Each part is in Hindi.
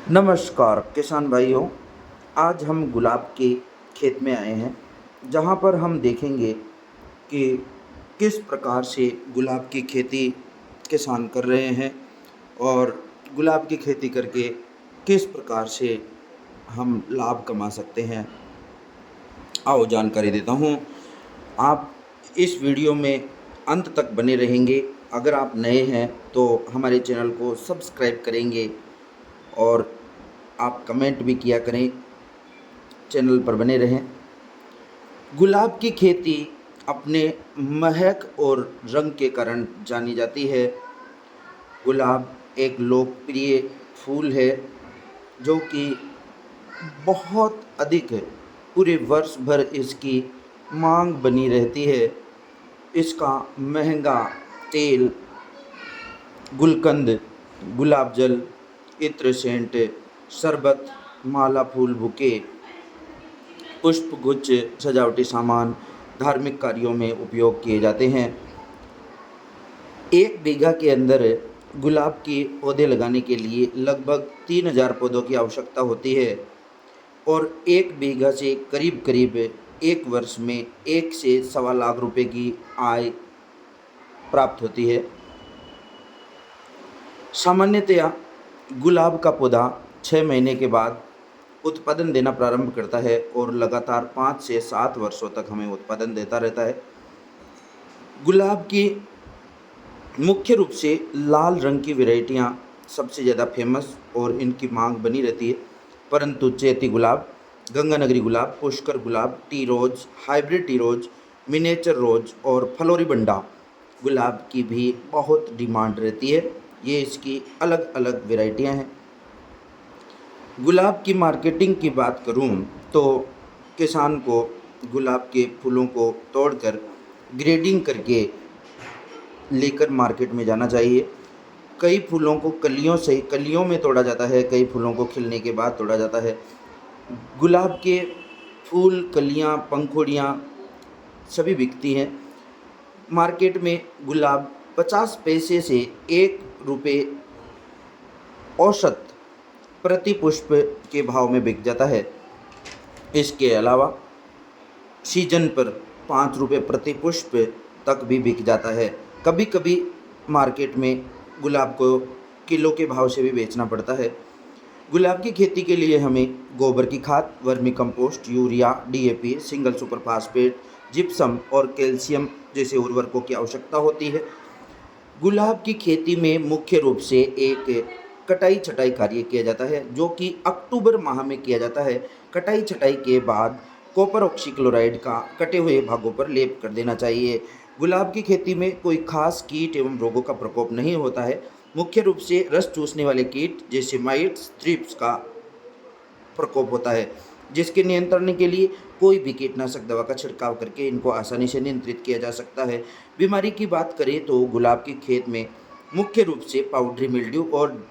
नमस्कार किसान भाइयों। आज हम गुलाब के खेत में आए हैं, जहाँ पर हम देखेंगे कि किस प्रकार से गुलाब की खेती किसान कर रहे हैं और गुलाब की खेती करके किस प्रकार से हम लाभ कमा सकते हैं। आओ जानकारी देता हूँ। आप इस वीडियो में अंत तक बने रहेंगे। अगर आप नए हैं तो हमारे चैनल को सब्सक्राइब करेंगे और आप कमेंट भी किया करें, चैनल पर बने रहें। गुलाब की खेती अपने महक और रंग के कारण जानी जाती है। गुलाब एक लोकप्रिय फूल है जो कि बहुत अधिक है, पूरे वर्ष भर इसकी मांग बनी रहती है। इसका महंगा तेल, गुलकंद, गुलाब जल, इत्र सेंट, शरबत, माला, फूल बुके, पुष्प गुच्छ, सजावटी सामान धार्मिक कार्यों में उपयोग किए जाते हैं। 1 बीघा के अंदर गुलाब के पौधे लगाने के लिए लगभग 3000 पौधों की आवश्यकता होती है और 1 बीघा से करीब करीब एक वर्ष में 1 से सवा लाख रुपए की आय प्राप्त होती है। सामान्यतया गुलाब का पौधा 6 महीने के बाद उत्पादन देना प्रारंभ करता है और लगातार 5 से 7 वर्षों तक हमें उत्पादन देता रहता है। गुलाब की मुख्य रूप से लाल रंग की वैरायटियाँ सबसे ज़्यादा फेमस और इनकी मांग बनी रहती है, परंतु चैती गुलाब, गंगानगरी गुलाब, पुष्कर गुलाब, टी रोज, हाइब्रिड टी रोज, मिनिएचर रोज और फ्लोरिबंडा गुलाब की भी बहुत डिमांड रहती है। ये इसकी अलग अलग वैरायटियाँ हैं। गुलाब की मार्केटिंग की बात करूं तो किसान को गुलाब के फूलों को तोड़कर ग्रेडिंग करके लेकर मार्केट में जाना चाहिए। कई फूलों को कलियों में तोड़ा जाता है, कई फूलों को खिलने के बाद तोड़ा जाता है। गुलाब के फूल, कलियां, पंखुड़ियां सभी बिकती हैं। मार्केट में गुलाब 50 पैसे से 1 रुपये औसत प्रति पुष्प के भाव में बिक जाता है। इसके अलावा सीजन पर 5 रुपये प्रति पुष्प तक भी बिक जाता है। कभी कभी मार्केट में गुलाब को किलो के भाव से भी बेचना पड़ता है। गुलाब की खेती के लिए हमें गोबर की खाद, vermi compost, urea, DAP, single super phosphate, gypsum और कैल्शियम जैसे उर्वरकों की आवश्यकता होती है। गुलाब की खेती में मुख्य रूप से एक कटाई छटाई कार्य किया जाता है, जो कि अक्टूबर माह में किया जाता है। कटाई छटाई के बाद कॉपर ऑक्सीक्लोराइड का कटे हुए भागों पर लेप कर देना चाहिए। गुलाब की खेती में कोई खास कीट एवं रोगों का प्रकोप नहीं होता है। मुख्य रूप से रस चूसने वाले कीट जैसे माइट्स, थ्रिप्स का प्रकोप होता है, जिसके नियंत्रण के लिए कोई भी कीटनाशक दवा का छिड़काव करके इनको आसानी से नियंत्रित किया जा सकता है। बीमारी की बात करें तो गुलाब के खेत में मुख्य रूप से पाउडरी मिल्ड्यू और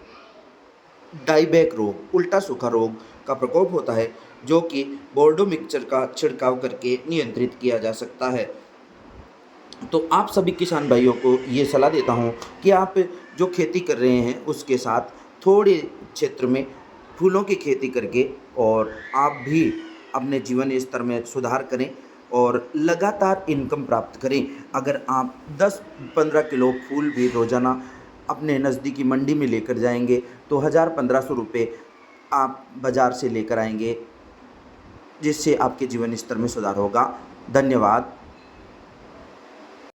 डाईबैक रोग, उल्टा सूखा रोग का प्रकोप होता है, जो कि बोर्डो मिक्सचर का छिड़काव करके नियंत्रित किया जा सकता है। तो आप सभी किसान भाइयों को ये सलाह देता हूँ कि आप जो खेती कर रहे हैं उसके साथ थोड़े क्षेत्र में फूलों की खेती करके और आप भी अपने जीवन स्तर में सुधार करें और लगातार इनकम प्राप्त करें। अगर आप 10-15 किलो फूल भी रोज़ाना अपने नज़दीकी मंडी में लेकर जाएंगे तो 1000-1500 रुपये आप बाज़ार से लेकर आएंगे, जिससे आपके जीवन स्तर में सुधार होगा। धन्यवाद।